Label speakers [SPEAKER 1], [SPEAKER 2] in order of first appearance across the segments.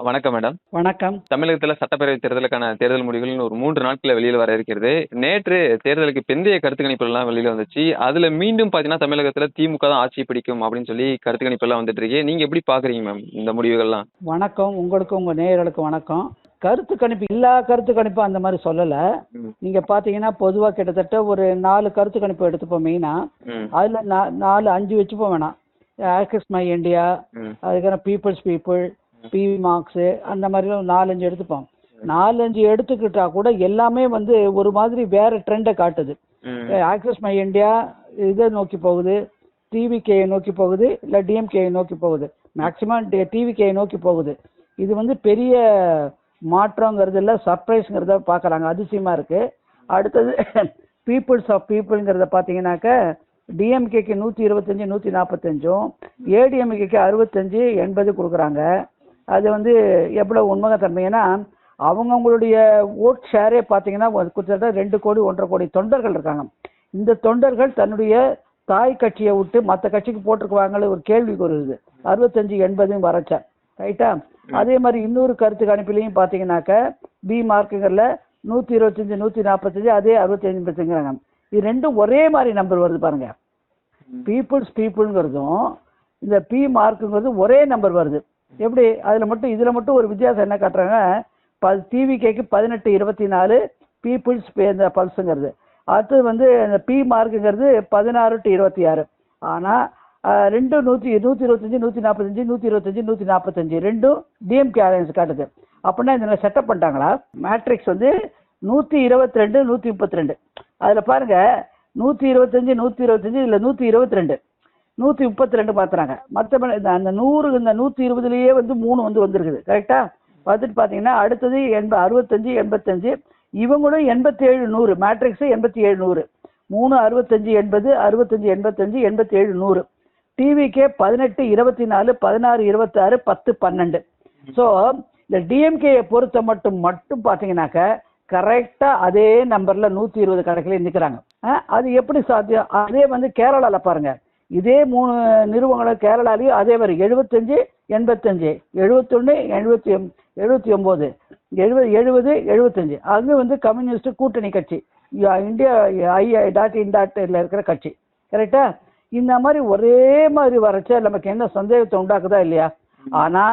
[SPEAKER 1] வணக்கம் மேடம்.
[SPEAKER 2] வணக்கம்.
[SPEAKER 1] தமிழகத்துல சட்டப்பேரவை தேர்தலுக்கான தேர்தல் முடிவுகள் ஒரு 3 நாட்கள்ல வெளியில வர இருக்கிறது. நேற்று தேர்தலுக்கு பிந்தைய கருத்து கணிப்புகள்லாம் வெளியில வந்துச்சு. அதுல மீண்டும் பாத்தீங்கன்னா தமிழகத்துல திமுக தான் ஆட்சி பிடிக்கும் அப்படின்னு சொல்லி கருத்து கணிப்புலாம் வந்துட்டு இருக்கு. நீங்க எப்படி பாக்குறீங்க மேம் இந்த முடிவுகள்லாம்?
[SPEAKER 2] வணக்கம். உங்களுக்கும் உங்க நேயர்களுக்கு வணக்கம். கருத்து கணிப்பு எல்லா கருத்து கணிப்பும் அந்த மாதிரி சொல்லல. நீங்க பாத்தீங்கன்னா பொதுவா கிட்டத்தட்ட ஒரு 4 கருத்து கணிப்பு எடுத்துப்போம். மெயினா அதுல 4-5 வச்சுப்போம் வேணாம். ஆக்சிஸ் மை இந்தியா, அதுக்கப்புறம் பீப்புள்ஸ் பீப்புள், பி மார்க்ஸ், அந்த மாதிரி 4-5 எடுத்துப்போம். 4-5 எடுத்துக்கிட்டா கூட எல்லாமே வந்து ஒரு மாதிரி வேற ட்ரெண்டை காட்டுது. ஆக்சிஸ் மை இந்தியா இதை நோக்கி போகுது, டிவிகே நோக்கி போகுது, இல்ல டிஎம்கே நோக்கி போகுது. மேக்சிமம் டிவிகே நோக்கி போகுது. இது வந்து பெரிய மாற்றங்கிறது இல்லை, சர்ப்ரைஸ்ங்கிறத பார்க்குறாங்க. அதிசயமா இருக்கு. அடுத்தது பீப்புள்ஸ் ஆஃப் பீப்புள்ங்கிறத பார்த்தீங்கன்னாக்க டிஎம்கேக்கு 125 145, ஏடிஎம்கேக்கு 65 80 கொடுக்குறாங்க. அது வந்து எவ்வளோ உண்மைத்தன்மை, ஏன்னா அவங்கவுங்களுடைய ஓட் ஷேரே பார்த்தீங்கன்னா கிட்டத்தட்ட 2 கோடி 1.5 கோடி தொண்டர்கள் இருக்காங்க. இந்த தொண்டர்கள் தன்னுடைய தாய் கட்சியை விட்டு மற்ற கட்சிக்கு போட்டிருக்குவாங்களே ஒரு கேள்விக்கு வருது. 65 80 வரச்ச ரைட்டா. அதே மாதிரி இன்னொரு கருத்து கணிப்பிலையும் பார்த்தீங்கன்னாக்க பி மார்க்குங்கிறதுல 125 145, அதே 65 85ங்கிறாங்க. இது ரெண்டும் ஒரே மாதிரி நம்பர் வருது பாருங்க. பீப்புள்ஸ் பீப்புள்ங்கிறதும் இந்த பி மார்க்குங்கிறது ஒரே நம்பர் வருது. எப்படி இதுல மட்டும் ஒரு வித்தியாசம் என்ன காட்டுறாங்க, டிவிகேக்கு 18 24, பீப்புள்ஸ் இந்த பல்ஸுங்கிறது. அடுத்தது வந்து இந்த பி மார்க்குங்கிறது 16 to 26. ஆனா ரெண்டும் 125 145 125 145 ரெண்டும் டிஎம்கே அலையன்ஸ் காட்டுது. அப்படின்னா இந்த செட்டப் பண்ணிட்டாங்களா? மேட்ரிக்ஸ் வந்து 122 132. அதுல பாருங்க 125 125, இதுல 122 132 மாத்துறாங்க. மற்ற அந்த 100 இந்த 120லயே வந்து 3 வந்து வந்திருக்குது. கரெக்டா பார்த்துட்டு பாத்தீங்கன்னா அடுத்தது 65 85, இவங்களும் 87 100, மேட்ரிக்ஸ் 87 100, 3 65 80 65 85 87 100. டிவிக்கே 18 24 16 26 10 12. ஸோ இந்த டிஎம்கே பொறுத்த மட்டும் பாத்தீங்கன்னாக்க கரெக்டா அதே நம்பர்ல 120 கணக்கில் நிற்கிறாங்க. அது எப்படி சாத்தியம்? அதே வந்து கேரளால பாருங்க, இதே 3 நிறுவனங்களும் கேரளாலையும் அதே மாதிரி 75 85 71 79 70 70 75. அங்கே வந்து கம்யூனிஸ்ட் கூட்டணி கட்சி, இந்தியா IIN.in இருக்கிற கட்சி. கரெக்டா? இந்த மாதிரி ஒரே மாதிரி வரைச்சா நமக்கு என்ன சந்தேகத்தை உண்டாக்குதா இல்லையா? ஆனா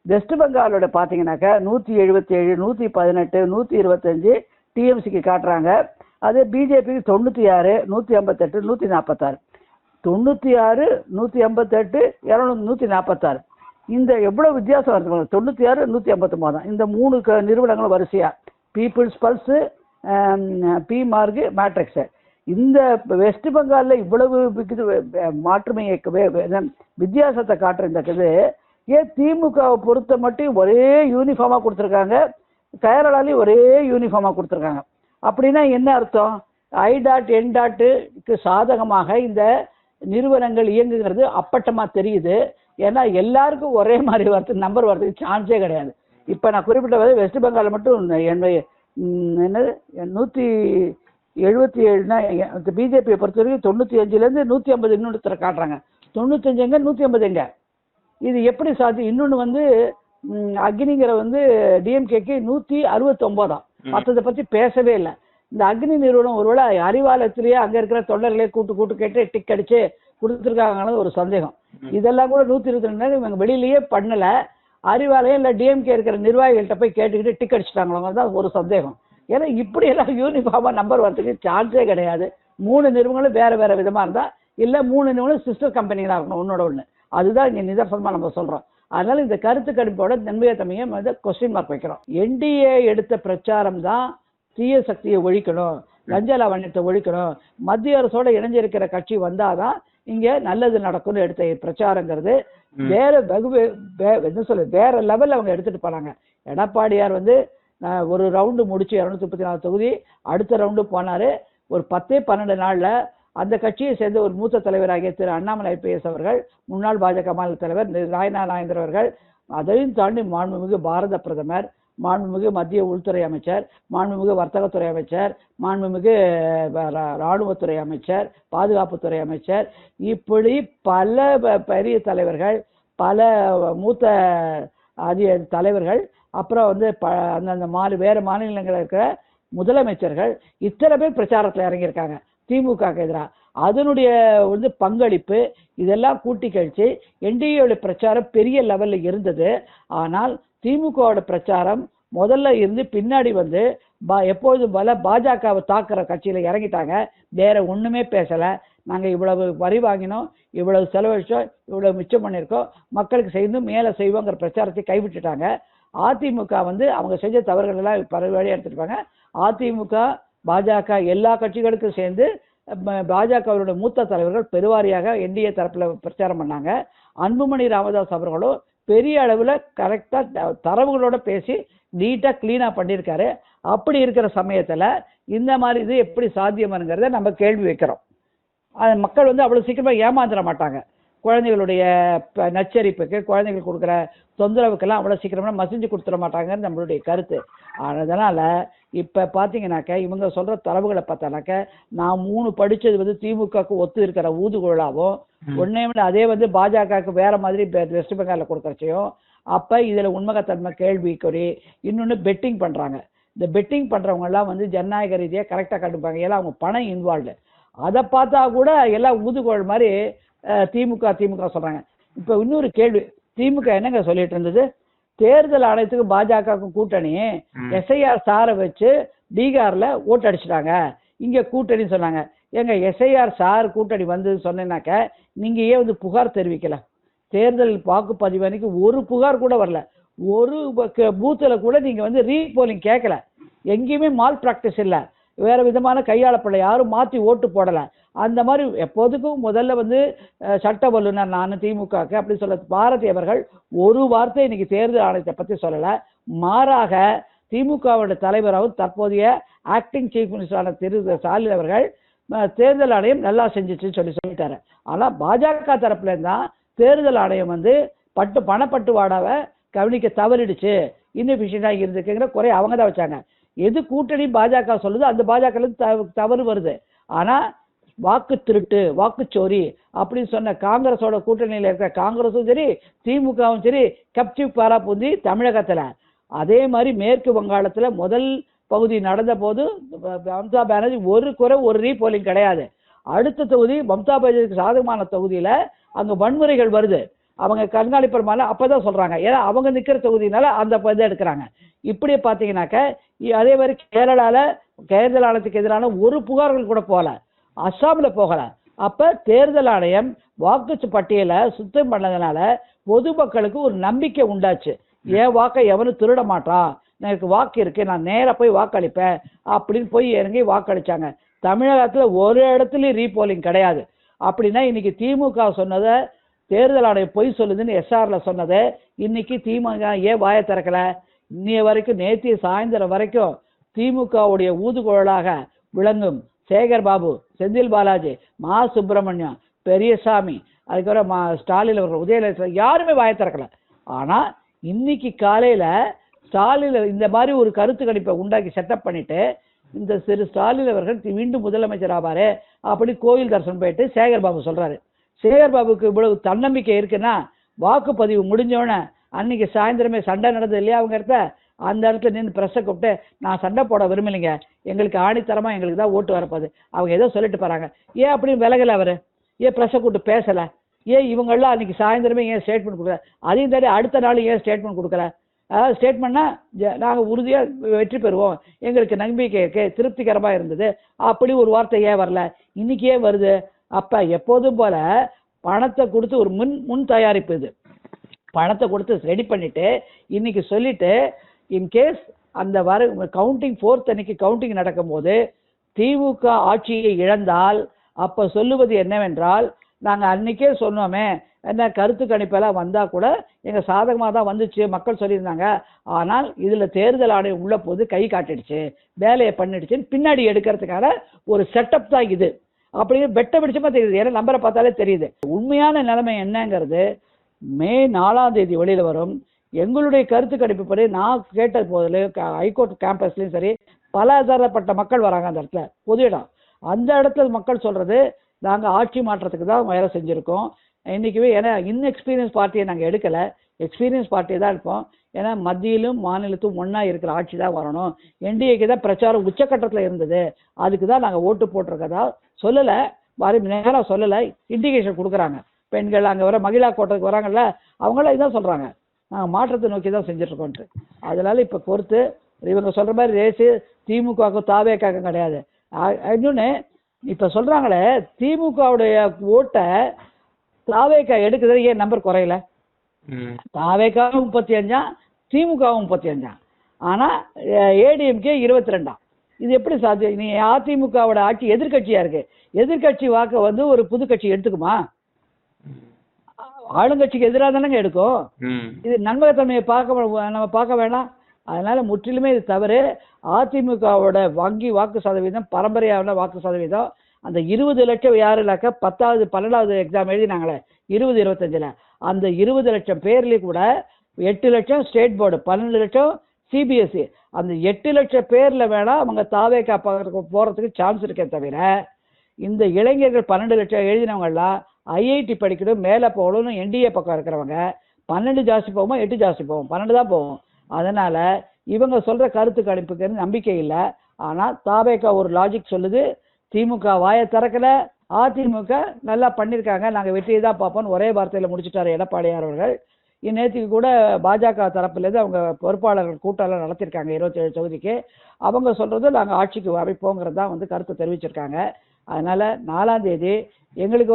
[SPEAKER 2] வெஸ்ட் பெங்காலோட பாத்தீங்கன்னாக்கா 177 118 125 டிஎம்சிக்கு காட்டுறாங்க. அதே பிஜேபிக்கு 96 158 146, 96 158 146. இந்த எவ்வளவு வித்தியாசம் வருது? 96 159 தான் இந்த 3 நிறுவனங்களும் வரிசையா. People's Pulse, P MARQ, Matrize. இந்த வெஸ்ட் பெங்கால்ல இவ்வளவு மாற்றுமையை வித்தியாசத்தை காட்டுற இந்த இது ஏன் திமுகவை பொறுத்த மட்டும் ஒரே யூனிஃபார்மா கொடுத்துருக்காங்க, கேரளாலையும் ஒரே யூனிஃபார்மா கொடுத்துருக்காங்க. அப்படின்னா என்ன அர்த்தம்? IIN.க்கு சாதகமாக இந்த நிறுவனங்கள் இயங்குகிறது அப்பட்டமா தெரியுது. ஏன்னா எல்லாருக்கும் ஒரே மாதிரி நம்பர் வரதுக்கு சான்ஸே கிடையாது. இப்ப நான் குறிப்பிட்ட வெஸ்ட் பெங்கால் மட்டும் என்னது 177னா பிஜேபியை பொறுத்த வரைக்கும் 95லேருந்து 150 இன்னொருத்தர காட்டுறாங்க. 95 எங்க 150 எங்க? இது எப்படி சாத்தியம்? இன்னொன்னு வந்து அக்னிங்கிற வந்து டிஎம்கேக்கு 169. மற்றதை பத்தி பேசவே இல்லை. இந்த அக்னி நிறுவனம் ஒருவேளை அறிவாலயத்திலேயே அங்க இருக்கிற தொண்டர்களே கூட்டு கேட்டு டிக் அடிச்சு கொடுத்துருக்காங்கன்னு ஒரு சந்தேகம். இதெல்லாம் கூட 122 இவங்க வெளியிலேயே பண்ணல. அறிவாலயம் இல்ல டிஎம்கே இருக்கிற நிர்வாகிகள்கிட்ட போய் கேட்டுக்கிட்டு டிக் அடிச்சுட்டாங்களோங்கிறது ஒரு சந்தேகம். ஏன்னா இப்படி எல்லாம் யூனிஃபார்மா நம்பர் வரதுக்கு சான்ஸே கிடையாது. 3 நிறுவனங்களும் வேற வேற விதமா இருந்தா, இல்ல 3 நிறுவனம் சிஸ்டர் கம்பெனிகளா இருக்கணும் ஒன்னோட ஒண்ணு. அதுதான் இங்க நிதர்சனமா நம்ம சொல்றோம். அதனால இந்த கருத்து கணிப்போட நன்மையத்தமையை கொஸ்டின் மார்க் வைக்கிறோம். என்டிஏ எடுத்த பிரச்சாரம் தான் தீய சக்தியை ஒழிக்கணும், லஞ்ச லாவண்யத்தை ஒழிக்கணும், மத்திய அரசோட இணைஞ்சிருக்கிற கட்சி வந்தாதான் இங்க நல்லது நடக்கும்னு எடுத்த பிரச்சாரங்கிறது வேற வேற லெவல்ல அவங்க எடுத்துட்டு போனாங்க. எடப்பாடியார் வந்து ஒரு ரவுண்டு முடிச்சு 234 தொகுதி, அடுத்த ரவுண்டு போனாரு. ஒரு 10-12 நாள்ல அந்த கட்சியை சேர்ந்த ஒரு மூத்த தலைவராகிய திரு அண்ணாமலை IPS அவர்கள், முன்னாள் பாஜக மாநில தலைவர் ராய்னா நாயந்தர் அவர்கள், அதையும் தாண்டி மாண்புமிகு பாரத பிரதமர், மாண்புமிகு மத்திய உள்துறை அமைச்சர், மாண்புமிகு வர்த்தகத்துறை அமைச்சர், மாண்புமிகு இராணுவத்துறை அமைச்சர், பாதுகாப்புத்துறை அமைச்சர், இப்படி பல பெரிய தலைவர்கள், பல மூத்த தலைவர்கள், அப்புறம் வந்து அந்தந்த வேறு மாநிலங்களில் இருக்கிற முதலமைச்சர்கள் இத்தனை பேர் பிரச்சாரத்தில் இறங்கியிருக்காங்க திமுகவுக்கு எதிராக. அதனுடைய வந்து பங்களிப்பு இதெல்லாம் கூட்டி கழிச்சு என்டிஏவுடைய பிரச்சாரம் பெரிய லெவலில் இருந்தது. ஆனால் திமுகவோட பிரச்சாரம் முதல்ல இருந்து பின்னாடி வந்து எப்பொழுதும் போல பாஜகவை தாக்குற கட்சியில் இறங்கிட்டாங்க. வேற ஒன்றுமே பேசலை. நாங்கள் இவ்வளவு வரி வாங்கினோம், இவ்வளவு செலவழிச்சோம், இவ்வளவு மிச்சம் பண்ணியிருக்கோம், மக்களுக்கு செய்து மேலே செய்வோங்கிற பிரச்சாரத்தை கைவிட்டுட்டாங்க. அதிமுக வந்து அவங்க செஞ்ச தவறுகள் எல்லாம் பரவாயில்லையாக எடுத்துருப்பாங்க. அதிமுக பாஜக எல்லா கட்சிகளுக்கும் சேர்ந்து பாஜகவுடைய மூத்த தலைவர்கள் பெருவாரியாக என்டிஏ தரப்பில் பிரச்சாரம் பண்ணாங்க. அன்புமணி ராமதாஸ் அவர்களும் பெரிய அளவில் கரெக்டாக தரவுகளோட பேசி நீட்டாக க்ளீனாக பண்ணியிருக்காரு. அப்படி இருக்கிற சமயத்தில் இந்த மாதிரி இது எப்படி சாத்தியமானுங்கிறத நம்ம கேள்வி வைக்கிறோம். மக்கள் வந்து அவ்வளோ சீக்கிரமாக ஏமாந்துட மாட்டாங்க. குழந்தைகளுடைய நச்சரிப்புக்கு, குழந்தைகளுக்கு கொடுக்குற தொந்தரவுக்கெல்லாம் அவ்வளோ சீக்கிரமாக மசிஞ்சு கொடுத்துட மாட்டாங்கன்னு நம்மளுடைய கருத்து. அதனால் இப்போ பார்த்தீங்கன்னாக்க இவங்க சொல்கிற தரவுகளை பார்த்தானாக்க நான் 3 படித்தது வந்து திமுகவுக்கு ஒத்து இருக்கிற ஊதுகுழலாவும் ஒன்றே அதே வந்து பாஜகவுக்கு வேறு மாதிரி வெஸ்ட் பெங்காலில் கொடுக்குறச்சையும் அப்போ இதில் உண்மைத்தன்மை கேள்விக்குறி. இன்னொன்று பெட்டிங் பண்ணுறாங்க. இந்த பெட்டிங் பண்ணுறவங்கெல்லாம் வந்து ஜனநாயக ரீதியாக கரெக்டாக கண்டுப்பாங்க. ஏன்னா அவங்க பணம் இன்வால்வ்டு. அதை பார்த்தா கூட எல்லாம் ஊதுகுழல் மாதிரி திமுக சொல்கிறாங்க. இப்போ இன்னொரு கேள்வி, திமுக என்னங்க சொல்லிட்டு இருந்தது? தேர்தல் ஆணையத்துக்கு பாஜகவுக்கும் கூட்டணி, எஸ்ஐஆர் சாரை வச்சு பீகாரில் ஓட்டு அடிச்சிட்டாங்க, இங்கே கூட்டணி சொன்னாங்க. ஏங்க எஸ்ஐஆர் சார் கூட்டணி வந்ததுன்னு சொன்னேன்னாக்க நீங்கள் ஏன் வந்து புகார் தெரிவிக்கல? தேர்தல் வாக்குப்பதிவு அன்னைக்கு ஒரு புகார் கூட வரல. ஒரு பூத்தில் கூட நீங்கள் வந்து ரீபோலிங் கேட்கல. எங்கேயுமே மால் ப்ராக்டிஸ் இல்லை, வேறு விதமான கையாளப்படலை, யாரும் மாற்றி ஓட்டு போடலை. அந்த மாதிரி எப்போதுக்கும் முதல்ல வந்து சட்ட வல்லுநர் நான் திமுகவுக்கு அப்படி சொல்ல பாரதி அவர்கள் ஒரு வார்த்தை இன்னைக்கு தேர்தல் ஆணையத்தை பற்றி சொல்லலை. மாறாக திமுகவோட தலைவராகவும் தற்போதைய ஆக்டிங் சீஃப் மினிஸ்டரான திரு ஸ்டாலின் அவர்கள் தேர்தல் ஆணையம் நல்லா செஞ்சிச்சுன்னு சொல்லிட்டாரு. ஆனால் பாஜக தரப்புல இருந்தால் தேர்தல் ஆணையம் வந்து பணப்பட்டுவாடாவை கவனிக்க தவறிடுச்சு, இன்எஃபிஷியண்டாக இருந்துக்குங்கிற குறை அவங்க தான் வச்சாங்க. எது கூட்டணி பாஜக சொல்லுது அந்த பாஜக தவறு வருது. ஆனால் வாக்கு திருட்டு, வாக்குச்சோரி அப்படின்னு சொன்ன காங்கிரஸோட கூட்டணியில் இருக்கிற காங்கிரஸும் சரி திமுகவும் சரி கப்சிப் பாரா பூந்தி தமிழகத்தில். அதே மாதிரி மேற்கு வங்காளத்தில் முதல் பகுதி நடந்த போது மம்தா பானர்ஜி ஒரு ரீபோலிங் கிடையாது. அடுத்த தொகுதி மம்தா பானர்ஜிக்கு சாதகமான தொகுதியில் அங்கே வன்முறைகள் வருது. அவங்க கண்காணிப்பர் மேலே அப்போ தான் சொல்கிறாங்க, ஏன்னா அவங்க நிற்கிற தொகுதினால அந்த இதை எடுக்கிறாங்க. இப்படியே பார்த்தீங்கன்னாக்க அதே மாதிரி கேரளாவில் தேர்தல் ஆணையத்துக்கு எதிரான ஒரு புகார்கள் கூட போகல, அஸ்ஸாமில் போகலை. அப்போ தேர்தல் ஆணையம் வாக்கு பட்டியலை சுத்தம் பண்ணதுனால பொதுமக்களுக்கு ஒரு நம்பிக்கை உண்டாச்சு. என் வாக்கை எவனும் திருட மாட்டான், எனக்கு வாக்கு இருக்குது, நான் நேராக போய் வாக்களிப்பேன் அப்படின்னு போய் இறங்கி வாக்களித்தாங்க. தமிழகத்தில் ஒரு இடத்துலையும் ரீபோலிங் கிடையாது. அப்படின்னா இன்னைக்கு திமுக சொன்னதை தேர்தல் ஆணையம் பொய் சொல்லுதுன்னு எஸ்ஆரில் சொன்னதை இன்னைக்கு திமுக ஏன் வாயை திறக்கலை? இன்னைய வரைக்கும் நேற்று சாயந்தரம் வரைக்கும் திமுகவுடைய ஊதுகுழலாக விளங்கும் சேகர் பாபு, செந்தில் பாலாஜி, மா சுப்பிரமணியம், பெரியசாமி, அதுக்கப்புறம் ஸ்டாலின் அவர்கள், உதயலட்சுமி யாருமே வாயை திறக்கலை. ஆனால் இன்னைக்கு காலையில் ஸ்டாலின் இந்த மாதிரி ஒரு கருத்து கணிப்பை உண்டாக்கி செட்டப் பண்ணிட்டு இந்த திரு ஸ்டாலின் அவர்கள் மீண்டும் முதலமைச்சர் ஆவார் அப்படி கோயில் தரிசனம் போயிட்டு சேகர் பாபு சொல்கிறாரு. சேகர் பாபுக்கு இவ்வளவு தன்னம்பிக்கை இருக்குன்னா வாக்குப்பதிவு முடிஞ்சோடனே அன்னைக்கு சாயந்தரமே சண்டை நடந்தது இல்லையா அவங்க இடத்த, அந்த இடத்துல நின்று ப்ரெஸ்ஸை கூப்பிட்டு நான் சண்டை போட விரும்பலைங்க, எங்களுக்கு ஆணித்தரமாக எங்களுக்கு தான் ஓட்டு வரப்போகுது, அவங்க ஏதோ சொல்லிட்டு போகிறாங்க, ஏன் அப்படின்னு விலகலை அவர்? ஏன் ப்ரெஸ்ஸை கூப்பிட்டு பேசலை? ஏன் இவங்கெல்லாம் அன்றைக்கி சாயந்தரமே ஏன் ஸ்டேட்மெண்ட் கொடுக்கல? அதையும் தாண்டி அடுத்த நாள் ஏன் ஸ்டேட்மெண்ட் கொடுக்கல? அதாவது ஸ்டேட்மெண்ட்னா நாங்கள் உறுதியாக வெற்றி பெறுவோம், எங்களுக்கு நம்பிக்கை இருக்குது, திருப்திகரமாக இருந்தது, அப்படி ஒரு வார்த்தை ஏன் வரல? இன்றைக்கி ஏன் வருது? அப்போ எப்போதும் போல் பணத்தை கொடுத்து ஒரு முன் தயாரிப்பு, இது பணத்தை கொடுத்து ரெடி பண்ணிவிட்டு இன்றைக்கி சொல்லிவிட்டு இன்கேஸ் அந்த கவுண்டிங் 4th அன்னைக்கு கவுண்டிங் நடக்கும்போது திமுக ஆட்சியை இழந்தால் அப்போ சொல்லுவது என்னவென்றால், நாங்கள் அன்றைக்கே சொன்னோமே, என்ன கருத்து கணிப்பெல்லாம் வந்தால் கூட எங்கள் சாதகமாக தான் வந்துச்சு, மக்கள் சொல்லியிருந்தாங்க, ஆனால் இதில் தேர்தல் ஆணையம் உள்ள போது கை காட்டிடுச்சு, வேலையை பண்ணிடுச்சுன்னு பின்னாடி எடுக்கிறதுக்கான ஒரு செட்டப் தான் இது. அப்படின்னு வெட்ட பிடிச்சமா தெரியுது, ஏன்னா நம்பரை பார்த்தாலே தெரியுது. உண்மையான நிலைமை என்னங்கிறது மே 4ஆம் தேதி வெளியில் வரும். எங்களுடைய கருத்து கணிப்பு படி நான் கேட்ட போதில் ஹைகோர்ட் கேம்பஸ்லையும் சரி பல தரப்பட்ட மக்கள் வராங்க அந்த இடத்துல, பொது இடம், அந்த இடத்துல மக்கள் சொல்கிறது நாங்கள் ஆட்சி மாற்றத்துக்கு தான் வேலை செஞ்சுருக்கோம், இன்றைக்குவே ஏன்னா இன்எக்ஸ்பீரியன்ஸ் பார்ட்டியை நாங்கள் எடுக்கலை, எக்ஸ்பீரியன்ஸ் பார்ட்டி தான் இருப்போம். ஏன்னா மத்தியிலும் மாநிலத்தும் ஒன்றா இருக்கிற ஆட்சி தான் வரணும். என்டிஏக்கு தான் பிரச்சாரம் உச்சக்கட்டத்தில் இருந்தது, அதுக்கு தான் நாங்கள் ஓட்டு போட்டிருக்கதா சொல்லலை, நேராக சொல்லலை, இண்டிகேஷன் கொடுக்குறாங்க. பெண்கள் அங்கே வர மகிழா கோட்டத்துக்கு வராங்கல்ல, அவங்களாம் இதான் சொல்கிறாங்க, நாங்கள் மாற்றத்தை நோக்கி தான் செஞ்சுட்ருக்கோன்ட்டு. அதனால இப்போ பொறுத்து இவங்க சொல்கிற மாதிரி ரேஸு திமுகவுக்கும் தாவேக்காக்கும் கிடையாது. இன்னொன்று இப்போ சொல்கிறாங்களே, திமுகவுடைய ஓட்டை தாவேக்கா எடுக்குறது ஏன் நம்பர் குறையல? தாவேக்காவும் 35, திமுகவும் 35, ஆனால் ஏடிஎம்கே 22. இது எப்படி சாத்தியம்? நீ அதிமுகவோட ஆட்சி எதிர்கட்சியா இருக்கு, எதிர்கட்சி வாக்க வந்து ஒரு புது கட்சி எடுத்துக்குமா? ஆளுங்கட்சிக்கு எதிராக தானங்க எடுக்கும். இது நன்மகத்தன்மையை நம்ம பார்க்க வேணாம். அதனால முற்றிலுமே இது தவறு. அதிமுகவோட வங்கி வாக்கு சதவீதம், பரம்பரையான வாக்கு சதவீதம், அந்த 20 லட்சம் யாருனாக்கா 10வது 12வது எக்ஸாம் எழுதினாங்களே 20-25, அந்த 20 லட்சம் பேர்லேயும் கூட 8 லட்சம் ஸ்டேட் போர்டு, 12 லட்சம் சிபிஎஸ்சி, அந்த 8 லட்சம் பேரில் வேணால் அவங்க தாவேக்கா போகிறதுக்கு சான்ஸ் இருக்கே தவிர, இந்த இளைஞர்கள் 12 லட்சம் எழுதினவங்கலாம் ஐஐடி படிக்கணும், மேலே போகணும்னு என்டிஏ பக்கம் இருக்கிறவங்க 12 ஜாஸ்தி போகுமா 8 ஜாஸ்தி போகும், 12 தான் போகும். அதனால் இவங்க சொல்கிற கருத்து கணிப்புக்கு நம்பிக்கை இல்லை. ஆனால் தாவேக்கா ஒரு லாஜிக் சொல்லுது, திமுக வாயை திறக்கலை, அதிமுக நல்லா பண்ணியிருக்காங்க, நாங்கள் வெற்றியை தான் பார்ப்போம்னு ஒரே வார்த்தையில் முடிச்சுட்டார் எடப்பாடியார் அவர்கள். இந்நேற்றுக்கு கூட பாஜக தரப்புலேருந்து அவங்க பொறுப்பாளர்கள் கூட்டம்லாம் நடத்தியிருக்காங்க 27 தொகுதிக்கு. அவங்க சொல்கிறது நாங்கள் ஆட்சிக்கு அமைப்போங்கிறது தான் வந்து கருத்தை தெரிவிச்சிருக்காங்க. அதனால் 4ஆம் தேதி எங்களுக்கு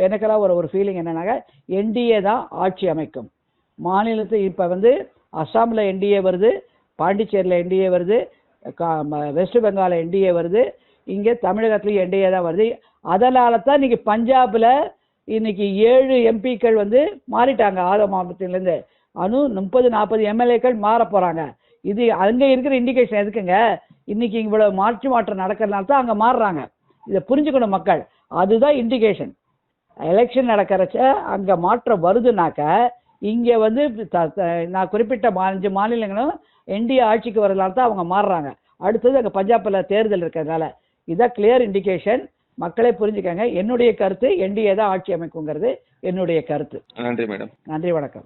[SPEAKER 2] எனக்கெல்லாம் ஒரு ஃபீலிங் என்னன்னாக்க, என்டிஏ தான் ஆட்சி அமைக்கும். மாநிலத்து இப்போ வந்து அஸ்ஸாமில் என்டிஏ வருது, பாண்டிச்சேரியில் என்டிஏ வருது, வெஸ்ட் பெங்காலில் என்டிஏ வருது, இங்கே தமிழகத்துலேயும் என்டிஏ தான் வருது. அதனால தான் இன்றைக்கி பஞ்சாபில் இன்னைக்கு 7 எம்பிக்கள் வந்து மாறிட்டாங்க. ஆதம் மாவட்டத்திலேருந்து 30-40 எம்எல்ஏக்கள் மாற போகிறாங்க. இது அங்கே இருக்கிற இண்டிகேஷன் எதுக்குங்க? இன்னைக்கு இவ்வளோ மாற்றம் நடக்கிறதுனால தான் அங்கே மாறுறாங்க. இதை புரிஞ்சுக்கணும் மக்கள். அதுதான் இண்டிகேஷன். எலெக்ஷன் நடக்கிறச்ச அங்கே மாற்றம் வருதுனாக்க, இங்கே வந்து நான் குறிப்பிட்ட 5 மாநிலங்களும் என்டிஏ ஆட்சிக்கு வரதுனால தான் அவங்க மாறுறாங்க. அடுத்தது அங்கே பஞ்சாபில் தேர்தல் இருக்கிறதுனால. இதான் கிளியர் இண்டிகேஷன். மக்களே புரிஞ்சுக்கங்க. என்னுடைய கருத்து என்டிஏ தான் ஆட்சி அமைக்குங்கிறது என்னுடைய கருத்து.
[SPEAKER 1] நன்றி மேடம்.
[SPEAKER 2] நன்றி, வணக்கம்.